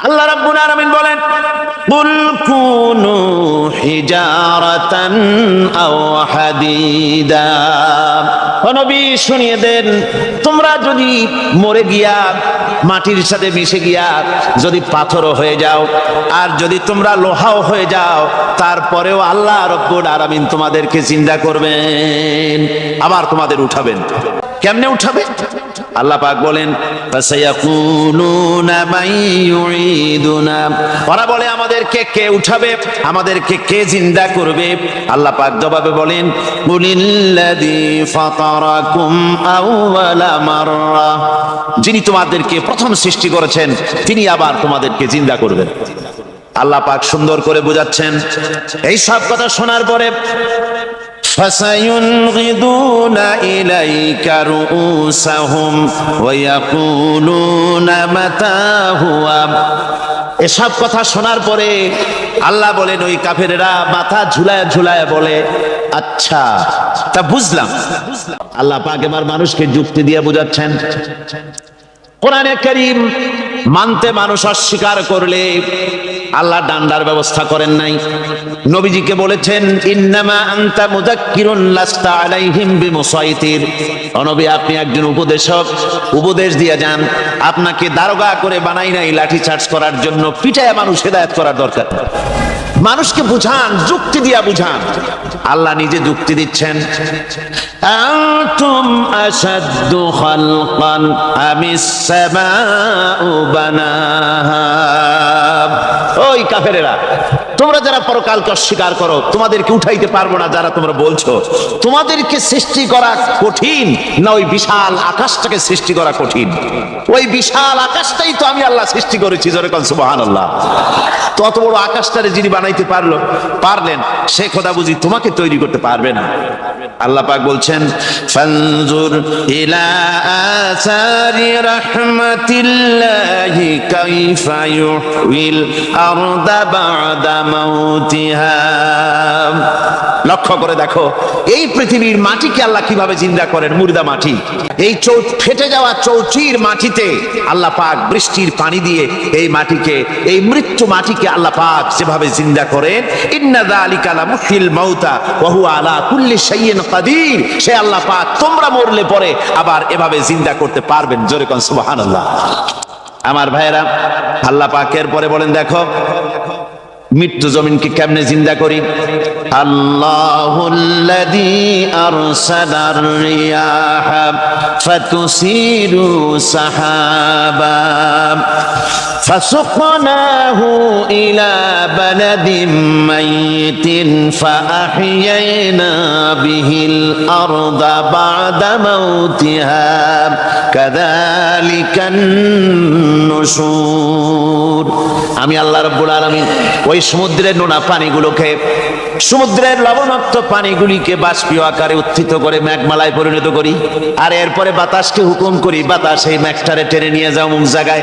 আল্লাহ রাব্বুল আলামিন বলেন, কুল কুনু হিজারাতান আও হাদিদা। ও নবী শুনিয়ে দেন, তোমরা যদি মরে গিয়া মাটির সাথে মিশে গিয়া যদি পাথরও হয়ে যাও, আর যদি তোমরা লোহাও হয়ে যাও, তারপরেও আল্লাহ রাব্বুল আলামিন তোমাদেরকে জিন্দা করবেন, আবার তোমাদের উঠাবেন। কেমনে উঠাবেন? আল্লাহ পাক বলেন, ফাসায়াকুলুনা মান ইউঈদুনা। ওরা বলে আমাদেরকে কে উঠাবে, আমাদেরকে কে জিন্দা করবে? আল্লাহ পাক জবাবে বলেন, কুলিল্লাযী ফাতারাকুম আউওয়ালা মাররা। যিনি তোমাদেরকে প্রথম সৃষ্টি করেছেন তিনি আবার তোমাদেরকে জিন্দা করবেন। আল্লাহ পাক সুন্দর করে বোঝাচ্ছেন। এই সব কথা শোনার পরে فَسَيُنْغِضُونَ إِلَيْكَ رُؤُوسَهُمْ وَيَقُولُونَ مَتَى هُوَ। এসব কথা শোনার পরে আল্লাহ বলেন, ওই কাফেরেরা মাথা ঝুলায় ঝুলায় বলে, আচ্ছা তা বুঝলাম। আল্লাহ পাক এবার মানুষকে যুক্তি দিয়ে বোঝাচ্ছেন। কোরআনে কারীম মানতে মানুষ অস্বীকার করলে আল্লাহ ডান্ডার ব্যবস্থা করেন নাই। নবীজিকে বলেছেন, ইন্নামা আনতা মুযাক্কিরুন লাস্তা আলাইহিম বিমুসাইতির। ও নবী, আপনি একজন উপদেশক, উপদেশ দিয়ে যান। আপনাকে দারোগা করে বানাই নাই লাঠি চার্জ করার জন্য, পিটায় মানুষ হেদায়েত করার দরকার। মানুষকে বুঝান, যুক্তি দিয়া বুঝান। আল্লাহ নিজে যুক্তি দিচ্ছেন, আনতুম আশাদ্দু খালকান আমিস সামাউ বানাহা। ওই কাফেরেরা, তোমরা যারা পরকালকে অস্বীকার করো, তোমাদেরকে উঠাইতে পারবো না যারা তোমরা বলছো, তোমাদেরকে সৃষ্টি করা কঠিন না ওই বিশাল আকাশটাকে সৃষ্টি করা কঠিন? ওই বিশাল আকাশটাই তো আমি আল্লাহ সৃষ্টি করেছি। জোরে কোন সুবহানাল্লাহ। তত বড় আকাশটারে যিনি বানাইতে পারলেন, সে খোদা বুঝি তোমাকে তৈরি করতে পারবে না? আল্লাহ পাক বলছেন, ফানজুর ইলা আসারি রাহমাতিল্লাহি কাইফা ইউহিল আরদা বাদা মাউতিহা। লক্ষ্য করে দেখো, এই পৃথিবীর মাটিকে আল্লাহ কিভাবে জিন্দা করেন। মুর্দা মাটি, এই ফেটে যাওয়া চৌচির মাটিতে আল্লাহ পাক বৃষ্টির পানি দিয়ে এই মাটিকে, এই মৃত্যু মাটিকে আল্লাহ পাক যেভাবে জিন্দা করেন, ইন্না যালিকা লামুহিল মাউতা ওয়া হুয়া আলা কুল্লি শাইইন কাদির। সে আল্লাহ পাক তোমরা মরলে পরে আবার এভাবে জিন্দা করতে পারবেন। জোরে কোন সুবহানাল্লাহ। আমার ভাইয়েরা, আল্লাহ পাকের পরে বলেন, দেখো মৃত্যু জমিনকে কেমনে জিন্দা করি। আল্লাহুল্লাযী আরসালার রিয়াহা ফাতুসিরু সাহাবা ফাসুকনাহু ইলা বালাদিম মাইতিন ফাআহইয়ানা বিহিল আরদা বা'দা মাউতিহা কাযালিকান নুশুর। আমি আল্লাহ রাব্বুল আলামিন ওই সমুদ্রের নোনা পানিগুলোকে, সমুদ্রের লবণাক্ত পানিগুলিকে বাষ্পীয় আকারে উত্থিত করে মেঘমালায় পরিণত করি, আর এরপরে বাতাসকে হুকুম করি, বাতাস এই মেঘটারে টেনে নিয়ে যাও মুখ জায়গায়।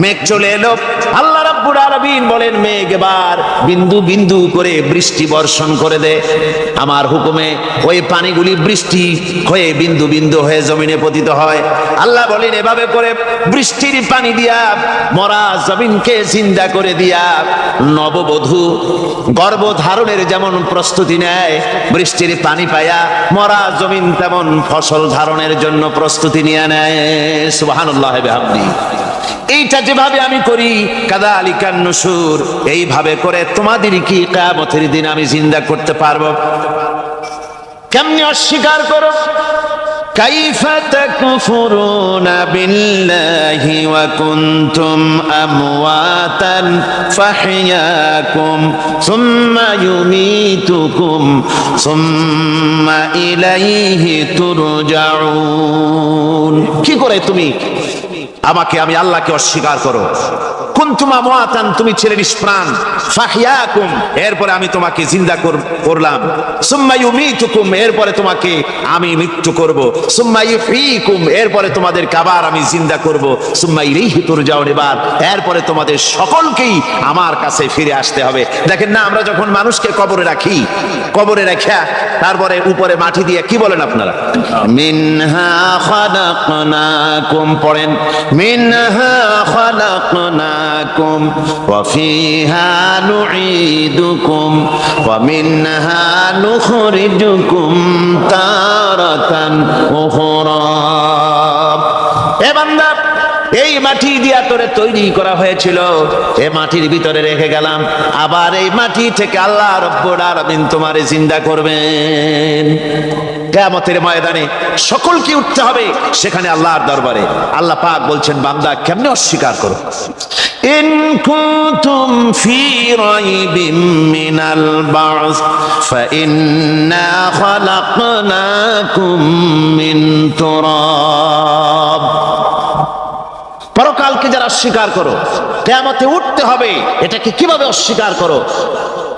মেঘ চলে এলো। আল্লাহ রাব্বুল আলামিন বলেন, মেঘ এবার বিন্দু বিন্দু করে বৃষ্টি বর্ষণ করে দে। আমার হুকুমে ওই পানিগুলি বৃষ্টি হয়ে বিন্দু বিন্দু হয়ে জমিনে পতিত হয়। আল্লাহ বলেন, এভাবে করে বৃষ্টির পানি দিয়া মরা জমিনকে জিন্দা করে দিয়া নববধূ গর্ভধারণের যেমন প্রস্তুতি নেয়, বৃষ্টির পানি পায়া মরা জমিন তেমন ফসল ধারণের জন্য প্রস্তুতি নিয়ে নেয়। সুবহানাল্লাহ বিহামদি। এইটা যেভাবে আমি করি, কাযালিকান নুশুর, এইভাবে করে তোমাদের কি কিয়ামতের দিন আমি জিন্দা করতে পারবো? কেমনে অস্বীকার করো? কাইফা তাকফুরুনা বিল্লাহি ওয়া কুনতুম আমওয়াতান ফাহইয়াকুম সুম্মা ইউমীতুকুম সুম্মা ইলাইহি তুরজাউন। কি করে তুমি আমাকে, আমি আল্লাহকে অস্বীকার করো? কুনতুম আমওয়াতান, তুমি ছিলে নিষ্প্রাণ, ফাহইয়াকুম, এরপরে আমি তোমাকে জিন্দা করলাম, সুম্মা ইউমীতুকুম, এরপরে তোমাকে আমি মৃত্যু করব, সুম্মা ইউহয়িকুম, এরপরে তোমাদেরকে আবার আমি জিন্দা করব, সুম্মা ইলাইহি তুরজাউন, এরপরে তোমাদের সকলকেই আমার কাছে ফিরে আসতে হবে। দেখেন না, আমরা যখন মানুষকে কবরে রাখি, কবরে রাখা তারপরে উপরে মাটি দিয়ে কি বলেন আপনারা? মিনহা খালাকনাকুম, পড়েন, মিনহা খালাকনাকুম ওয়া ফিহা নুঈদুকুম ওয়া মিনহা নুখরিজুকুম তারাতান উখরা। এ বান্দা, এই মাটি দিয়া তোরে তৈরি করা হয়েছিল, এ মাটির ভিতরে রেখে গেলাম, আবার এই মাটি থেকে আল্লাহ রব্বুল আলামিন তোমারে জিন্দা করবেন। কিয়ামতের ময়দানে সকলকে উঠতে হবে সেখানে আল্লাহর দরবারে। আল্লাহ পাক বলছেন, বান্দা কেমনে অস্বীকার করো? ইন কুনতুম ফি রাইবিম মিনাল বা'স ফাইন্না খালাকনাকুম মিন তুরাব। পরকালকে যারা অস্বীকার করো, কিয়ামতে উঠতে হবে, এটাকে কিভাবে অস্বীকার করো?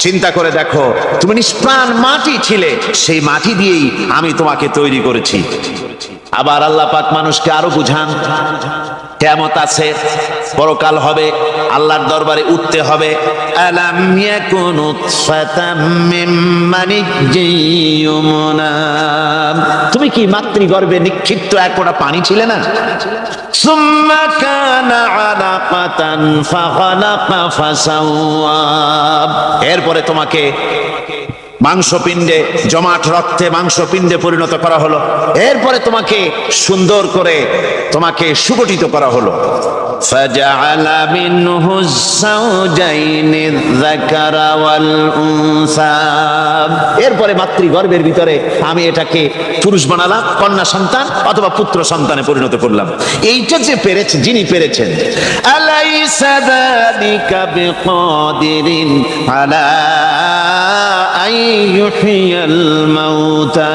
চিন্তা করে দেখো, তুমি নিষ্প্রাণ মাটি ছিলে, সেই মাটি দিয়েই আমি তোমাকে তৈরি করেছি। আবার আল্লাহ পাক মানুষকে আরো বুঝান, কিয়ামত আছে, পরকাল হবে, আল্লাহর দরবারে উঠতে হবে। আলাম ইয়াকুন নুতফাতাম মিন মানিয়্যিয়ুমনা, তুমি কি মাতৃগর্ভে নিক্ষিপ্ত এক ফোঁটা পানি ছিলে না? সুম্মা কানা আলাকাতান ফাখালাকা ফাসাওয়া, এরপরে তোমাকে মাংসপিণ্ডে, জমাট রক্তে মাংসপিণ্ডে পরিণত করা হলো, এরপরে তোমাকে সুন্দর করে তোমাকে সুগঠিত করা হলো। ফাজআলা মিনহু যাওজাইনি যাকারা ওয়াল উনসা, এরপরে মাতৃগর্ভের ভিতরে আমি এটাকে পুরুষ বানালাম, কন্যা সন্তান অথবা পুত্র সন্তানে পরিণত করলাম। এইটা যে পেরেছে, যিনি পেরেছেন, আলাইসা যালিকা বিকাদিরিন আলা আইয়ুহিয়াল মাউতা,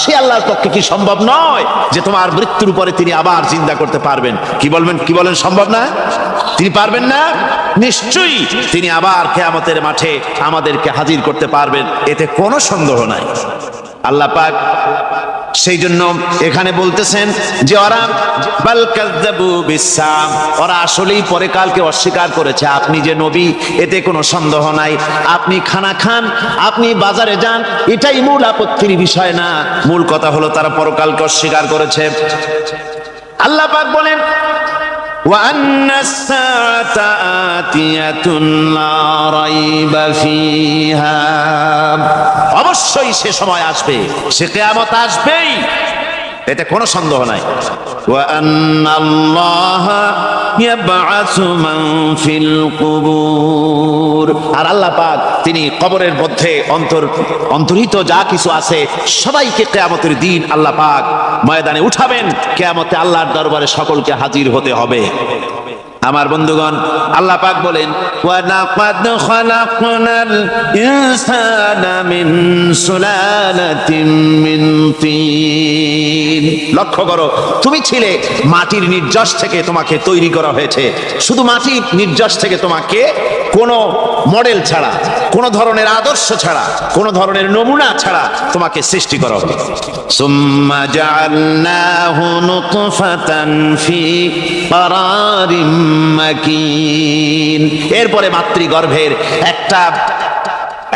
সে আল্লাহর পক্ষে কি সম্ভব নয় যে তোমার মৃত্যুর উপরে তিনি আবার জিন্দা করতে পারবেন? কি বলেন সম্ভব না? তিনি পারবেন না? নিশ্চয়ই তিনি আবার কিয়ামতের মাঠে আমাদেরকে হাজির করতে পারবেন, এতে কোনো সন্দেহ নাই। আল্লাহ পাক সেই জন্য এখানে বলতেছেন যে ওরা বাল কাযযাবু বিসসাম, ওরা আসলেই পরকালকে অস্বীকার করেছে। আপনি যে নবী, এতে কোনো সন্দেহ নাই। আপনি খানা খান, আপনি বাজারে যান, এটাই মূল আপত্তির বিষয় না। মূল কথা হলো তারা পরকালকে অস্বীকার করেছে। আল্লাহ পাক বলেন, ওয়া আন্নাস সাআতা আতিয়াতুন লা রাইবা ফিহা, অবশ্যই সে সময় আসবে, সে কিয়ামত আসবেই, এতে কোনো সন্দেহ নাই। ওয়া আন্নাল্লাহা ইয়াবআসু মান ফিল কুবুর, আর আল্লাহ পাক তিনি কবরের মধ্যে অন্তর্হিত যা কিছু আছে সবাইকে কিয়ামতের দিন আল্লাহ পাক ময়দানে উঠাবেন। কিয়ামতে আল্লাহর দরবারে সকলকে হাজির হতে হবে। আমার বন্ধুগণ, আল্লাহ পাক বলেন, ওয়া লাকাদ খালাকনাল ইনসানা মিন সুলালাতিন মিন তিন, লক্ষ্য করো, তুমি ছিলে মাটির নির্যাস থেকে, তোমাকে তৈরি করা হয়েছে। শুধু মাটির নির্যাস থেকে তোমাকে কোনো মডেল ছাড়া, কোনো ধরনের আদর্শ ছাড়া, কোনো ধরনের নমুনা ছাড়া তোমাকে সৃষ্টি করা হবে। সুম্মা জাআলনাহু নুতফাতান ফি ক্বারারিম মাকিন, এরপরে মাতৃগর্ভের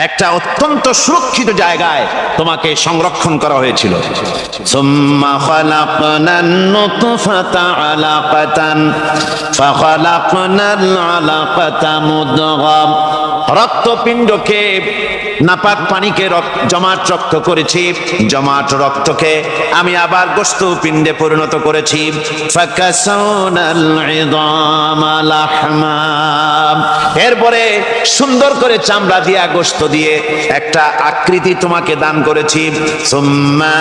একটা অত্যন্ত সুরক্ষিত জায়গায় তোমাকে সংরক্ষণ করা হয়েছিল। সুম্মা খালাকনান নুতফাতা আলাকাতান ফাখালাকনাল আলাকাতা মুদগা, রক্তপিণ্ডকে, নাপাক পানিকে জমাট রক্ত করেছি, জমাট রক্তকে আমি আবার গোশত পিণ্ডে পরিণত করেছি। ফাকাসাউনাল ইযামা লাহমা, এরপরে সুন্দর করে চামড়া দিয়া, গোশত দিয়ে একটা আকৃতি তোমাকে দান করেছি। সুম্মা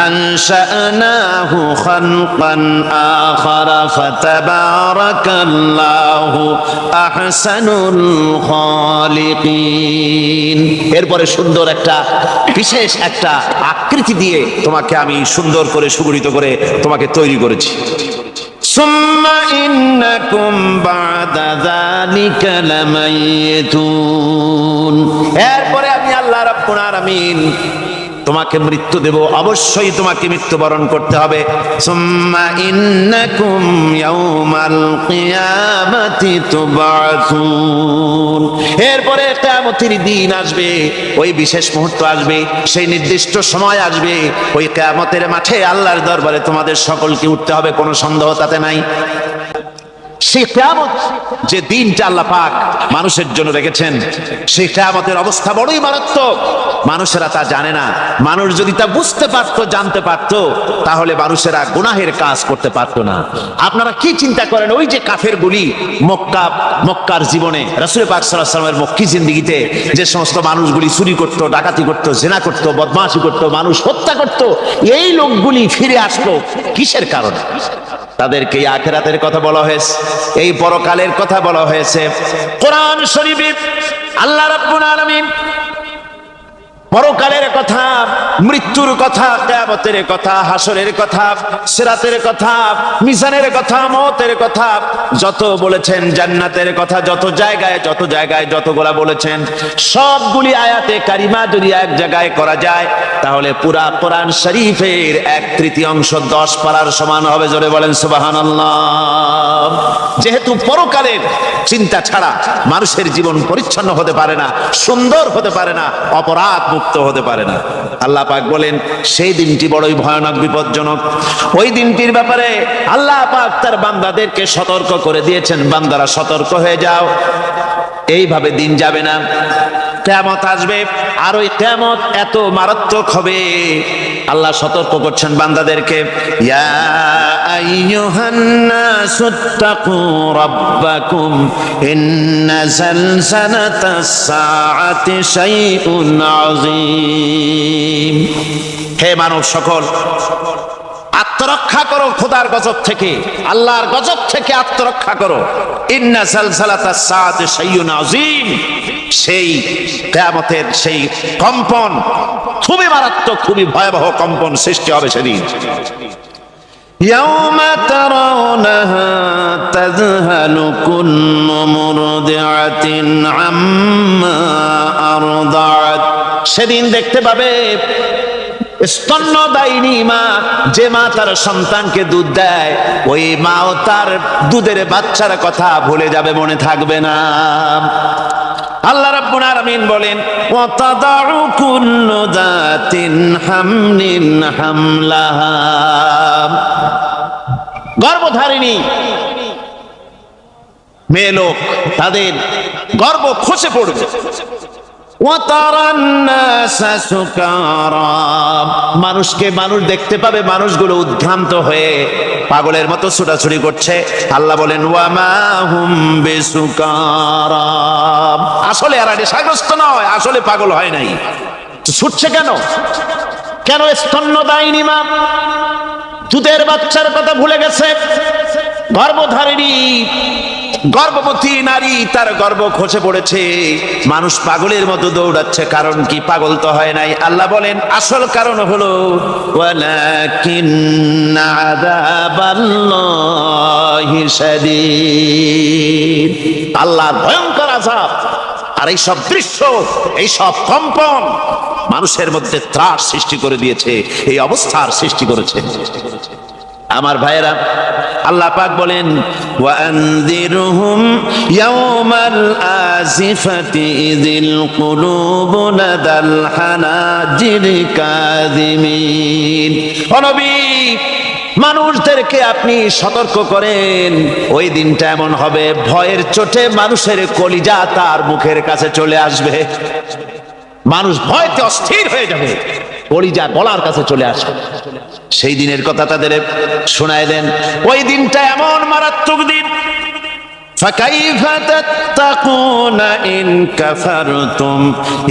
আনশানাহু খালকান আখারা ফাতাবারাকাল্লাহু আহসানুল খালিকিন, এরপরে সুন্দর একটা বিশেষ একটা আকৃতি দিয়ে তোমাকে আমি সুন্দর করে সুগঠিত করে তোমাকে তৈরি করেছি। সুম্মা ইন্নাকুম বা'দা যালিকা লামাইতুন, এরপরে আমি আল্লাহ রাব্বুল আলামিন তোমাকে মৃত্যু দেব, অবশ্যই তোমাকে মৃত্যুবরণ করতে হবে। সুম্মা ইন্নাকুম ইয়াউমাল কিয়ামাতি তুবআসুন, এরপরে কিয়ামতের দিন আসবে, ওই বিশেষ মুহূর্ত আসবে, সেই নির্দিষ্ট সময় আসবে, ওই কিয়ামতের মাঠে আল্লাহর দরবারে তোমাদের সকলকে উঠতে হবে, কোনো সন্দেহ তাতে নাই। সেই কিয়ামত যে দিনটা আল্লাহ পাক মানুষের জন্য রেখেছেন, সেই কিয়ামতের অবস্থা বড়ই মারাত্মক। মানুষেরা তা জানে না। মানুষ যদি তা বুঝতে পারতো, জানতে পারতো, তাহলে মানুষেরা গুনাহের কাজ করতে পারতো না। আপনারা কি চিন্তা করেন, ওই যে কাফেরগুলি মক্কার জীবনে, রাসূল পাক সাল্লাল্লাহু আলাইহি ওয়াসাল্লামের মক্কি জিন্দেগিতে যে সমস্ত মানুষগুলি চুরি করতো, ডাকাতি করতো, জিনা করতো, বদমাশি করতো, মানুষ হত্যা করতো, এই লোকগুলি ফিরে আসলো কিসের কারণে? তাদেরকে আখিরাতের কথা বলা হয়েছে, এই পরকালের কথা বলা হয়েছে। কোরআন শরীফে আল্লাহ রাব্বুল আলামিন পরকালের কথা, মৃত্যুর কথা, কিয়ামতের কথা, হাসরের কথা, সিরাতের কথা, মিজানের কথা, মওতের কথা যত বলেছেন, জান্নাতের কথা যত জায়গায় যতগুলা বলেছেন, সবগুলি আয়াতে কারিমা যদি এক জায়গায় করা যায়, তাহলে পুরা কোরআন শরীফের 1/3 10 পারার সমান হবে। জোরে বলেন সুবহানাল্লাহ। যেহেতু পরকালের চিন্তা ছাড়া মানুষের জীবন পরিচ্ছন্ন হতে পারে না, সুন্দর হতে পারে না, অপরাধ মুক্ত হতে পারে না। আল্লাহ পাক বলেন সেই দিনটি বড়ই ভয়ানক, বিপজ্জনক। ওই দিনটির ব্যাপারে আল্লাহ পাক তার বান্দাদেরকে সতর্ক করে দিয়েছেন, বান্দারা সতর্ক হয়ে যাও, এইভাবে দিন যাবে না, কিয়ামত আসবে। আর ওই কিয়ামত এত মারাত্মক হবে, আল্লাহ সতর্ক করছেন বান্দাদেরকে, ইয়া আইয়ুহান নাসুত্তাকু রাব্বাকুম ইন্না যালজালাতাস সাআতি শাইউন আযীম। হে মানব সকল, আত্মরক্ষা করো খোদার গজব থেকে, আল্লাহর গজব থেকে আত্মরক্ষা করো। ইন্না যালজালাতাস সাআতি শাইউন আযীম, সেই কিয়ামতের সেই কম্পন খুবই মারাত্মক, খুবই ভয়াবহ কম্পন সৃষ্টি হবে সেদিন। ইয়াউমা তারাউনাহা তাযহালু কুল্লু মুরদিআতিন আম্মা আরদাআত, সেদিন দেখতে পাবে স্তন্যদায়িনী মা, যে মা তার সন্তানকে দুধ দেয়, ওই মাও তার দুধের বাচ্চার কথা ভুলে যাবে, মনে থাকবে না। আল্লাহ রাব্বুল আলামিন বলেন, ওয়া তাদাউ কুল্লু যাতিন হামলিন হামলাহা, গর্ভধারিণী মেয়ে লোক তাদের গর্ভ খসে পড়বে। মানুষকে মানুষ দেখতে পাবে, মানুষগুলো উদ্ভ্রান্ত হয়ে পাগলের মতো ছুটাছুটি করছে। আল্লাহ বলেন, ওয়ামা হুম বিসুকারা, আসলে এরা নেশাগ্রস্ত নয়, আসলে পাগল হয় নাই। ছুটছে কেন? কেন? স্তন্যদায়িনী মা দুধের বাচ্চার কথা ভুলে গেছে। গর্ভধারিণী গর্ভবতী নারী, তার গর্ভ খসে পড়েছে, মানুষ পাগলের মতো দৌড়াচ্ছে। কারণ কি? পাগল তো হয় নাই। আল্লাহ বলেন আসল কারণ হলো ওয়ালাকিন্না আযাবাল্লাহি শাদীদ, আল্লাহর ভয়ঙ্কর আযাব। আর এই সব দৃশ্য, এই সব কম্পন মানুষের মধ্যে ত্রাস সৃষ্টি করে দিয়েছে, এই অবস্থার সৃষ্টি করেছে। আমার ভাইয়েরা, আল্লাহ পাক বলেন, ওয়া আনযিরহুম ইয়াওমাল আজিফাতি ইযিল কুলুবু লাদাল হানাজির কাযিমিন। ও নবী, মানুষদেরকে আপনি সতর্ক করেন, ওই দিনটা এমন হবে, ভয়ের চোটে মানুষের কলিজা তার মুখের কাছে চলে আসবে। মানুষ ভয়তে অস্থির হয়ে যাবে, কলিজা গলার কাছে চলে আসবে। সেই দিনের কথা তাদের শোনায় দেন। ওই দিনটা এমন মারাত্মক দিন, ফাকাইফা তাত্তাকুনা ইন কাফারতুম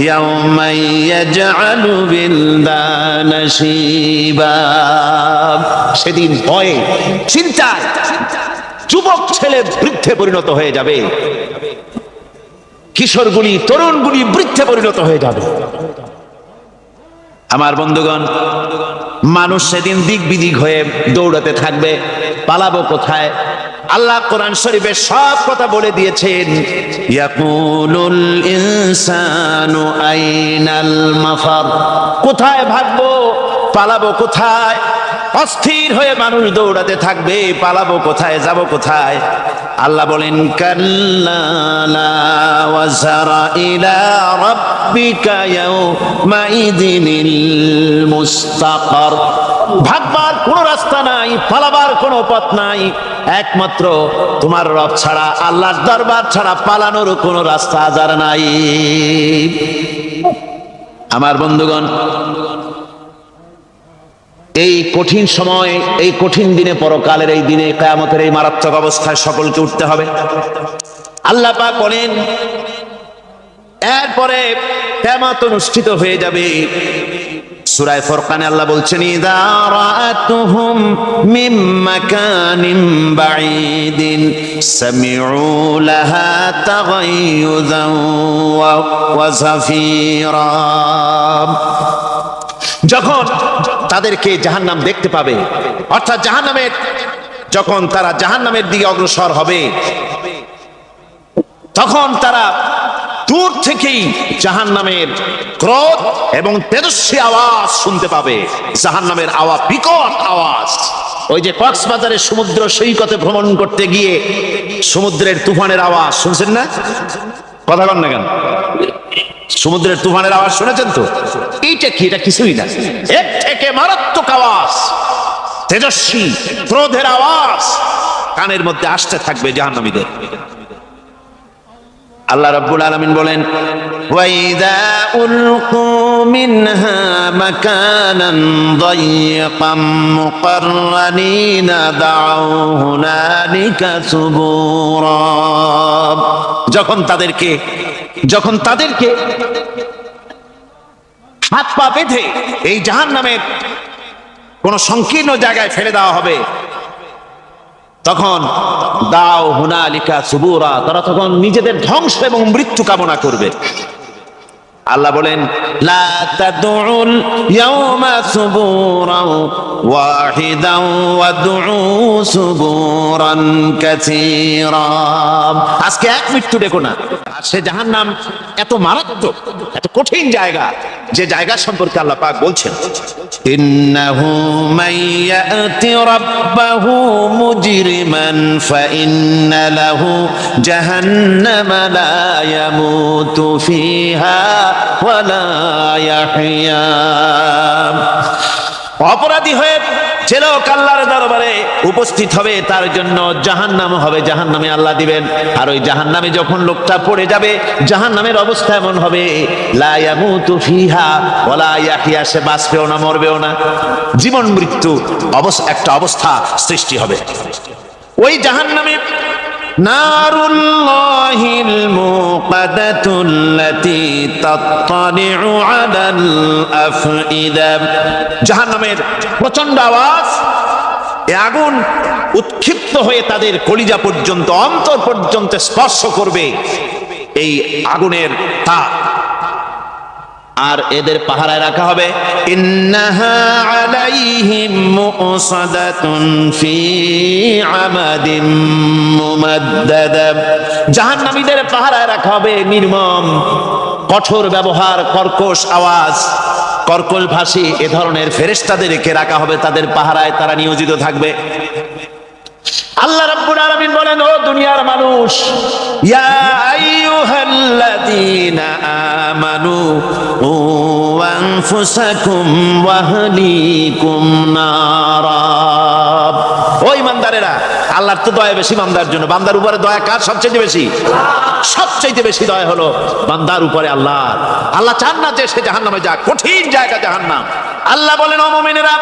ইয়াওমা ইয়াজআলু বিলদানা শিবা। সেদিন ভয়ে, চিন্তায় যুবক ছেলে বৃদ্ধে পরিণত হয়ে যাবে, কিশোরগুলি, তরুণগুলি বৃদ্ধে পরিণত হয়ে যাবে। আমার বন্ধুগণ, মানুষ সেদিন দিক বিদিক হয়ে দৌড়াতে থাকবে, পালাবো কোথায়? আল্লাহ কোরআন শরীফে সব কথা বলে দিয়েছেন। ইয়াকুলুল ইনসানু আইনাল মাফার, কোথায় ভাগবো, পালাবো কোথায়? অস্থির হয়ে মানুষ দৌড়াতে থাকবে, পালাবো কোথায়, যাব কোথায়? আল্লাহ বলেন কাল্লা লা ওয়াজারা ইলা রাব্বিকা ইয়াউমাইযিনিল মুস্তাকার, ভাগবার কোনো রাস্তা নাই, পালাবার কোনো পথ নাই, একমাত্র তোমার রব ছাড়া, আল্লাহর দরবার ছাড়া পালানোর কোনো রাস্তা আজার নাই। আমার বন্ধুগণ, এই কঠিন সময়, এই কঠিন দিনে, পরকালের এই দিনে, কিয়ামতের এই মারাত্মক অবস্থায় সকলকে উঠতে হবে। আল্লাহ পাক বলেন, এরপরে কিয়ামত অনুষ্ঠিত হয়ে যাবে। সূরা ফুরকানে আল্লাহ বলছেন, ইযা রাআতুহুম মিন মাকানিন বাঈদিন সামিউ লাহা তাগায়ুযান ওয়া যাফীরা, যখন তাদেরকে জাহান্নাম দেখতে পাবে, অর্থাৎ জাহান্নামের, যখন তারা জাহান্নামের দিকে অগ্রসর হবে, তখন তারা দূর থেকেই জাহান্নামের ক্রোধ এবং তেজস্বী আওয়াজ শুনতে পাবে। জাহান্নামের আওয়াজ, বিকট আওয়াজ। ওই যে কক্সবাজারের সমুদ্র সৈকতে ভ্রমণ করতে গিয়ে সমুদ্রের তুফানের আওয়াজ শুনছেন না? কথা বল না কেন? সমুদ্রের তুফানের আওয়াজ শুনেছেন তো? এইটা কি? এটা কিছুই না, এর থেকে মারাত্মক আওয়াজ, তেজস্বী ক্রোধের আওয়াজ কানের মধ্যে আসতে থাকবে জাহান্নামীদের। আল্লাহ রাব্বুল আলামিন বলেন, ওয়াইদা উলকু মিনহা মাকানান দায়িকাম মুকাররানিনা দাউ হুনালিকা সুবুরা, যখন তাদেরকে হাত পা বেঁধে এই জাহান্নামের কোন সংকীর্ণ জায়গায় ফেলে দেওয়া হবে, তখন দাও হুনালিকা সুবুরা, তারা তখন নিজেদের ধ্বংস এবং মৃত্যু কামনা করবে। আল্লাহ বলেন, লা তাদউল ইয়াওমা সুবুরান ওয়াহিদান ওয়াদউ সুবুরান কাসীরা, আজকে এক মৃত্যু ডেকো না। আর সে জাহান্নাম এত মারাত্মক, এত কঠিন জায়গা, যে জায়গা সম্পর্কে আল্লাহ পাক বলছেন, ইন্নাহু মাইয়াতি রাব্বাহু মুজরিমান ফাইন্না লাহু জাহান্নামা লা ইয়ামুতু ফিহা ওয়া লা ইয়াহইয়া, অপরাধী হয়ে যে লোক আল্লাহর দরবারে উপস্থিত হবে তার জন্য জাহান্নাম হবে, জাহান্নামে আল্লাহ দিবেন। আর ওই জাহান্নামে যখন লোকটা পড়ে যাবে, জাহান্নামের অবস্থা এমন হবে, লা ইয়ামুতু ফিহা ওয়া লা ইয়াহইয়া, সে বাঁচবেও না, মরবেও না, জীবন মৃত্যু একটা অবস্থা সৃষ্টি হবে। ওই জাহান্নামে নারুল্লাহিল মুকাদাতুল্লাতী তাত্তালিউ আলাল আফইদা, জাহান্নামের প্রচন্ড আওয়াজ, এই আগুন উৎক্ষিপ্ত হয়ে তাদের কলিজা পর্যন্ত, অন্তর পর্যন্ত স্পর্শ করবে এই আগুনের তাপ। আর এদের পাহারায় রাখা হবে, ইন্নাহা আলাইহিম মুসাদাতুন ফি আমাদিম মুমাদ্দাদা, জাহান্নামীদের পাহারায় রাখা হবে নির্মম, কঠোর ব্যবহার, কর্কশ আওয়াজ, কর্কশ ভাষী এ ধরনের ফেরেশতাদেরকে রাখা হবে তাদের পাহারায়, তারা নিয়োজিত থাকবে। আল্লাহ রাব্বুল আলামিন বলেন, ও দুনিয়ার মানুষ, ইয়া আইয়ুহাল্লাযীনা আমানু ও আনফুসাকুম ওয়া আহলিকুম নারা, ও ঈমানদারেরা, আল্লাহর তো দয়া বেশি বান্দার জন্য। বান্দার উপরে দয়া কার সবচেয়ে বেশি? সবচেয়ে বেশি দয়া হলো বান্দার উপরে আল্লাহ। আল্লাহ চান না যে সে জাহান্নামে যাক, কঠিন জায়গা জাহান্নাম। আল্লাহ বলেন, ও মুমিনেরা,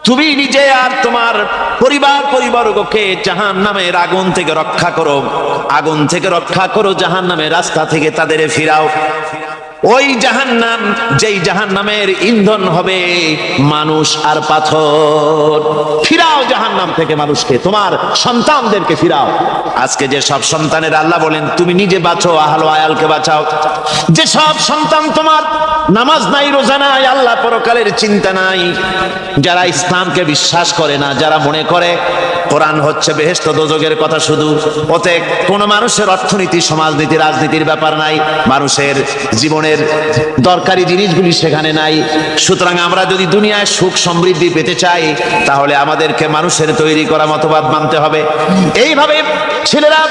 তুমি নিজে আর তোমার পরিবারবর্গকে জাহান্নামের আগুন থেকে রক্ষা করো, আগুন থেকে রক্ষা করো, জাহান্নামের রাস্তা থেকে তাদের ফিরাও। ওই জাহান্নাম, যেই জাহান্নামের ইন্ধন হবে মানুষ আর পাথর। ফিরাও জাহান্নাম থেকে মানুষকে, তোমার সন্তানদেরকে ফিরাও। আজকে যে সব সন্তানের আল্লাহ বলেন তুমি নিজে বাঁচো, আহল আয়ালকে বাঁচাও। যে সব সন্তান তোমার নামাজ নাই, রোজা নাই, আল্লাহ পরকালের চিন্তা নাই, যারা ইসলামকে বিশ্বাস করে না, যারা মনে করে কোরআন হচ্ছে বেহেশত দোজখের কথা শুধু, ওতে কোনো মানুষের অর্থনীতি, সমাজনীতি, রাজনীতির ব্যাপার নাই, মানুষের জীবনের দরকারি জিনিসগুলি সেখানে নাই। সুতরাং আমরা যদি দুনিয়ায় সুখ সমৃদ্ধি পেতে চাই, তাহলে আমাদেরকে মানুষের তৈরি করা মতবাদ মানতে হবে। এইভাবে ছেলেরা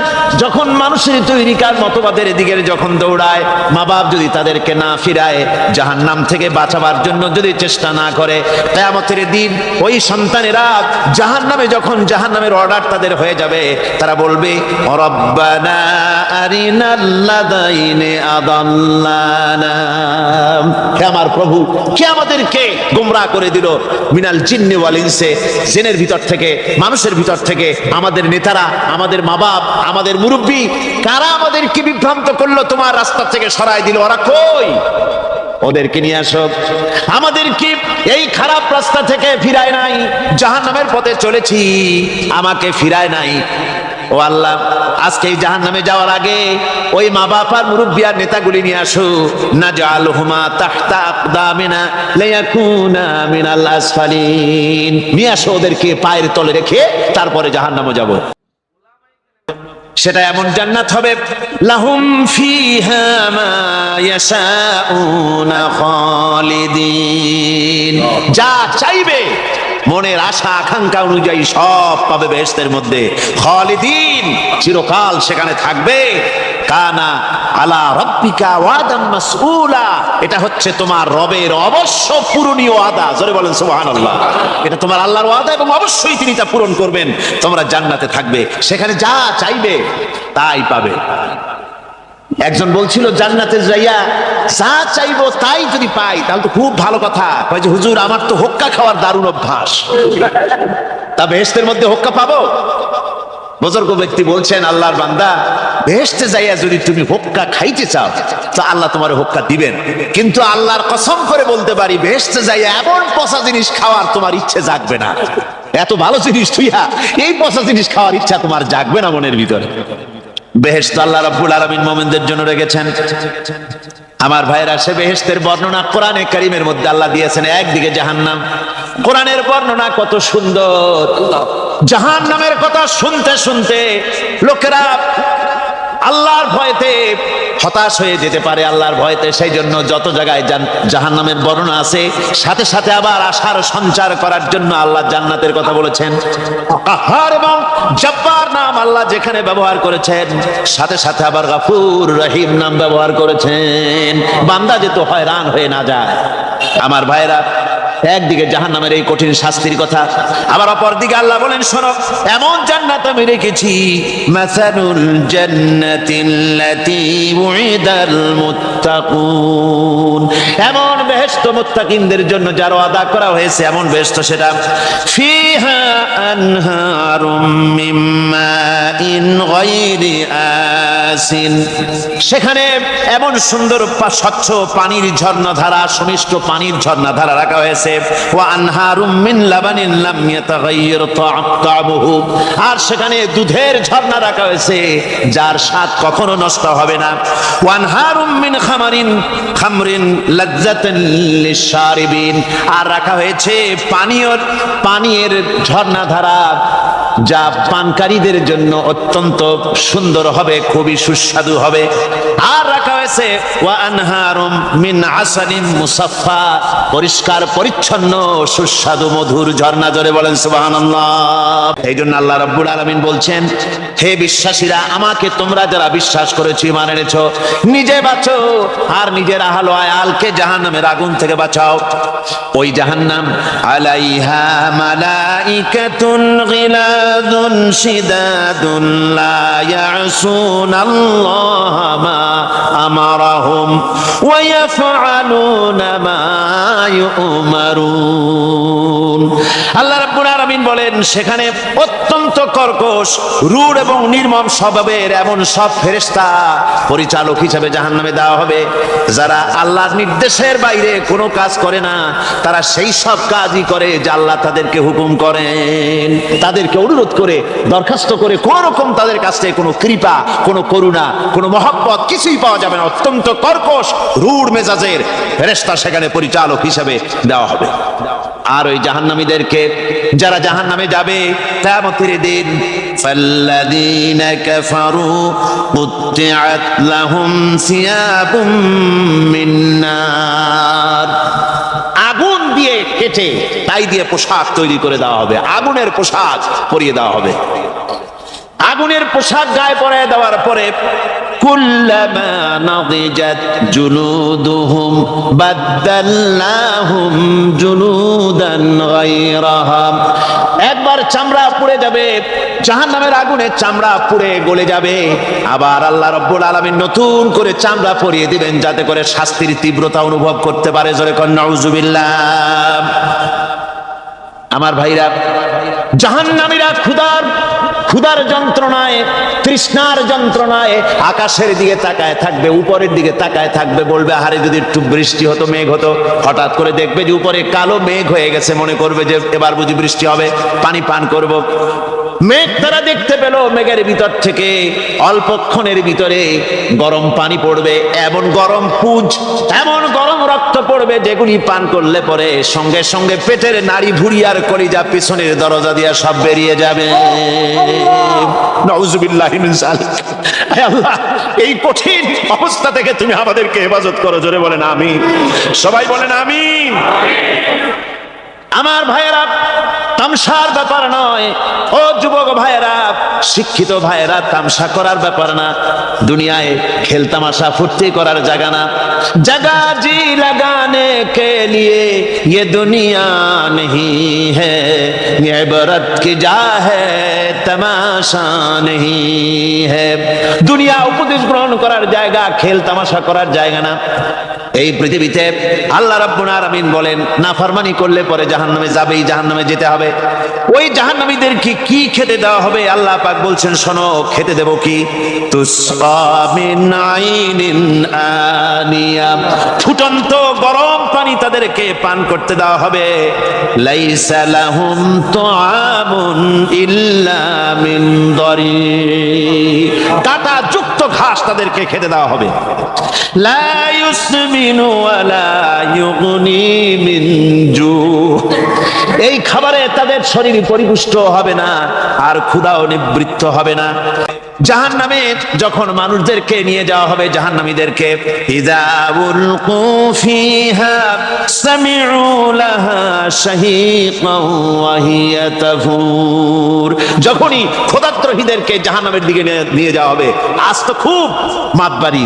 যখন মানুষের তৈরিকার মতবাদের দিকে যখন দৌড়ায়, মা বাপ যদি তাদেরকে না ফিরায়, জাহান্নাম থেকে বাঁচাবার জন্য যদি চেষ্টা না করে, কিয়ামতের দিন ওই সন্তানেরা জাহান্নামে, যখন জাহান্নামের অর্ডার তাদের হয়ে যাবে, তারা বলবে রব্বানা আরিনাল লাযাইনি আদাল্লানা, হে আমার প্রভু, কে আমাদেরকে গোমরাহ করে দিল, মিনাল জিন্নি ওয়াল ইনসি, জিনের ভিতর থেকে, মানুষের ভিতর থেকে, আমাদের নেতারা, আমাদের মা বাপ, আমাদের মুরব্বী, কারা আমাদেরকে বিভ্রান্ত করলো, তোমার রাস্তা থেকে সরাই দিল, ওরা কই? ওদেরকে নিয়ে আসো। আমাদেরকে এই খারাপ রাস্তা থেকে ফিরায় নাই, জাহান্নামের পথে চলেছি, আমাকে ফিরায় নাই। ও আল্লাহ, আজকে এই জাহান্নামে যাওয়ার আগে ওই মা বাপ আর মুরব্বি আর নেতাগুলি নিয়ে আসো। নাজআলহুমা তাহতা আকদামিনা লিয়াকুনা মিনাল আসফালিন, নিয়ে আসো ওদেরকে পায়ের তলে রেখে তারপরে জাহান্নামে যাব। সেটা এমন জান্নাত হবে, লাহুম ফিহা মা ইয়াশাউনা খালিদিন, যা চাইবে মনের আশা আকাঙ্ক্ষা অনুযায়ী সব পাবে বেহেশতের মধ্যে। খালিদিন, চিরকাল সেখানে থাকবে। কানা আলা রাব্বিকা ওয়াদাম মাসউলা, এটা হচ্ছে তোমার রবের অবশ্য পূরণীয় ওয়াদা। জোরে বলেন সুবহানাল্লাহ। এটা তোমার আল্লাহর ওয়াদা এবং অবশ্যই তিনি তা পূরণ করবেন। তোমরা জান্নাতে থাকবে, সেখানে যা চাইবে তাই পাবে। একজন বলছিল জান্নাতে যাইয়া যা চাইবো তাই যদি পাই তাহলে তো খুব ভালো কথা। কয় যে হুজুর, আমার তো হোক্কা খাওয়ার দারুণ অভ্যাস, তা বেহেশতের মধ্যে হোক্কা পাবো? বুজুর্গ ব্যক্তি বলছেন, আল্লাহর বান্দা, বেহেশতে যাইয়া যদি তুমি হোক্কা খাইতে চাও তো আল্লাহ তোমার হোক্কা দিবেন, কিন্তু আল্লাহর কসম করে বলতে পারি, বেহেশতে যাইয়া এমন পচা জিনিস খাওয়ার তোমার ইচ্ছে জাগবে না। এত ভালো জিনিস তুইয়া এই পচা জিনিস খাওয়ার ইচ্ছা তোমার জাগবে না মনের ভিতরে। বেহেশত আল্লাহ রাব্বুল আলামিন মুমিনদের জন্য রেখেছেন। আমার ভাইরা, সে বেহেশতের বর্ণনা কোরআনে কারীমের মধ্যে আল্লাহ দিয়েছেন। একদিকে জাহান্নাম, কোরআনের বর্ণনা কত সুন্দর। জাহান্নামের কথা শুনতে শুনতে লোকেরা আল্লাহর ভয়তে হতাশ হয়ে যেতে পারে, আল্লাহর ভয়তে। সেই জন্য যত জায়গায় জাহান্নামের বর্ণনা আছে, সাথে সাথে আবার আশার সঞ্চার করার জন্য আল্লাহ জান্নাতের কথা বলেছেন। কাহার এবং জব্বার নাম আল্লাহ যেখানে ব্যবহার করেছেন, সাথে সাথে আবার গফুর রহিম নাম ব্যবহার করেছেন, বান্দা যেন হয়রান হয়ে না যায়। আমার ভাইরা, একদিকে জাহান্নামের এই কঠিন শাস্তির কথা, আবার অপর দিকে আল্লাহ বলেন, শোনো, এমন জান্নাত আমি রেখেছি, মাসালুল জান্নাতিল্লাতী উইদাল মুত্তাকুন, এমন বেহেশত মুত্তাকিনদের জন্য যার ওয়াদা করা হয়েছে, এমন বেহেশত সেটা, ফিহা আনহারুম মিন মাইন গায়রি আসিন, সেখানে এমন সুন্দর স্বচ্ছ পানির ঝর্ণাধারা, সুমিষ্ট পানির ঝর্ণাধারা রাখা হয়েছে। ওয়া আনহারুম মিন লাবানিন লাম ইয়াতাগায়্যার তা'আমুহু, আর সেখানে দুধের ঝর্ণা রাখা হয়েছে যার স্বাদ কখনো নষ্ট হবে না। ওয়া আনহারুম মিন খামরিন লাযযাতান লিশ-শারিবিন, আর রাখা হয়েছে পানীয়ের ঝর্ণাধারা যা পানকারীদের জন্য অত্যন্ত সুন্দর হবে, খুবই সুস্বাদু হবে। আর রাখা হয়েছে ওয়া আনহারুম মিন আসালিন মুসাফফা, পরিষ্কার পরিচ্ছন্ন সুস্বাদু মধুর ঝর্ণা। জোরে বলেন সুবহানাল্লাহ। এই জন্য আল্লাহ রাব্বুল আলামিন বলছেন, হে বিশ্বাসীরা, আমাকে তোমরা যারা বিশ্বাস করেছো, ঈমান এনেছো, নিজে বাঁচো আর নিজের আহল আয়ালকে জাহান্নামের আগুন থেকে বাঁচাও। ওই জাহান্নাম আলাইহা মালাইকাতুন গিলাদুন শিদাদুন লা ইয়াসুনাল্লাহ মা আমারাহুম ওয়া ইয়াফআলুনা মা ইউমারুন। আল্লাহ রাব্বুল রাব্বুল আলামিন বলেন সেখানে অত্যন্ত কর্কশ, রূঢ় এবং নির্মম স্বভাবের এমন সব ফেরেশতা পরিচালক হিসেবে জাহান্নামে দেওয়া হবে, যারা আল্লাহর নির্দেশের বাইরে কোনো কাজ করে না, তারা সেই সব কাজই করে যা আল্লাহ তাদেরকে হুকুম করেন। তাদেরকে অনুরোধ করে, দরখাস্ত করে কোন রকম তাদের কাছ থেকে কোনো কৃপা, কোনো করুণা, কোনো মহব্বত কিছুই পাওয়া যাবে না। অত্যন্ত কর্কশ, রূঢ় মেজাজের ফেরেশতা সেখানে পরিচালক হিসেবে দেওয়া হবে। আর ওই জাহান্নামীদেরকে, যারা জাহান্নামে যাবে কিয়ামতের দিন, ফাল্লাযীনা কাফারু কুত্তিআত লাহুম সিয়াবুম মিন নার, আগুন দিয়ে কেটে তাই দিয়ে পোশাক তৈরি করে দেওয়া হবে, আগুনের পোশাক পরিয়ে দেওয়া হবে। আগুনের পোশাক গায়ে পরিয়ে দেওয়ার পরে কুল্লামা নাদিজাত জুলুদুহুম বাদদালনাহুম জুলুদান গায়রাহা, একবার চামড়া পুড়ে যাবে, জাহান্নামের আগুনে চামড়া পুড়ে গলে যাবে, আবার আল্লাহ রাব্বুল আলামিন নতুন করে চামড়া পরিয়ে দিবেন যাতে করে শাস্তির তীব্রতা অনুভব করতে পারে। জোরে কোন নাউজুবিল্লাহ। আমার ভাইরা, জাহান্নামীরা ক্ষুধার যন্ত্রণায়, তৃষ্ণার যন্ত্রণায় আকাশের দিকে তাকায় থাকবে, উপরের দিকে তাকায় থাকবে, বলবে আরে যদি একটু বৃষ্টি হতো, মেঘ হতো। হঠাৎ করে দেখবে যে উপরে কালো মেঘ হয়ে গেছে, মনে করবে যে এবার বুঝি বৃষ্টি হবে, পানি পান করব। মেঘ তারা দেখতে পেল, মেঘের ভিতর থেকে অল্পক্ষণের ভিতরে গরম পানি পড়বে, এমন গরম পুঁজ, এমন গরম রক্ত পড়বে যেগুলি পান করলে পরে সঙ্গে সঙ্গে পেটের নাড়ি ভুঁড়ি আর কলিজা পিছনের দরজা দিয়ে সব বেরিয়ে যাবে। নাউজুবিল্লাহি মিন যালিক। হে আল্লাহ, এই কঠিন অবস্থা থেকে তুমি আমাদেরকে হেফাজত করো। জোরে বলেন আমিন। সবাই বলেন আমিন। আমার ভাইয়েরা, তামসার ব্যাপার নয়। ও যুবক ভাইয়েরা, শিক্ষিত ভাইয়েরা, তামসা করার ব্যাপার না। দুনিয়ায় খেল তামাশা ফুর্তি করার জায়গা না। जगह जी लगाने के लिए ये दुनिया नहीं है, ये इबरत की जा है तमाशा नहीं है। দুনিয়া উপদেশ গ্রহণ করার জায়গা, খেল তামাশা করার জায়গা না। এই পৃথিবীতে আল্লাহ রাব্বুল আলামিন বলেন নাফরমানি করলে পরে জাহান্নামে যাবেই, জাহান্নামে যেতে হবে। ওই জাহান্নামীদেরকে কি খেতে দেওয়া হবে? আল্লাহ পাক বলছেন শোনো, খেতে দেব কি? তুসকা মিন আইনিন আনিয়া, ফুটন্ত গরম পানি তাদেরকে পান করতে দেওয়া হবে। লাইসা লাহুম তুআমুন ইল্লা মিন দরি, কাঁটা যুক্ত ঘাস তাদেরকে খেতে দেওয়া হবে। লা ইউসমিনু ওয়ালা ইউগনি মিন জু, এই খাবারে তাদের শরীর পরিপুষ্ট হবে না আর ক্ষুধাও নিবৃত্ত হবে না। জাহান্নামে যখন মানুষদেরকে নিয়ে যাওয়া হবে, জাহান্নামীদেরকে, ইযা উলকু ফিহা সামিউ লাহা শাহীকান ওয়া হিয়া তাফুর, যখনই ক্ষুধার্তহীনদেরকে জাহান্নামের দিকে নিয়ে যাওয়া হবে, আজ তো খুব মাতবাড়ি,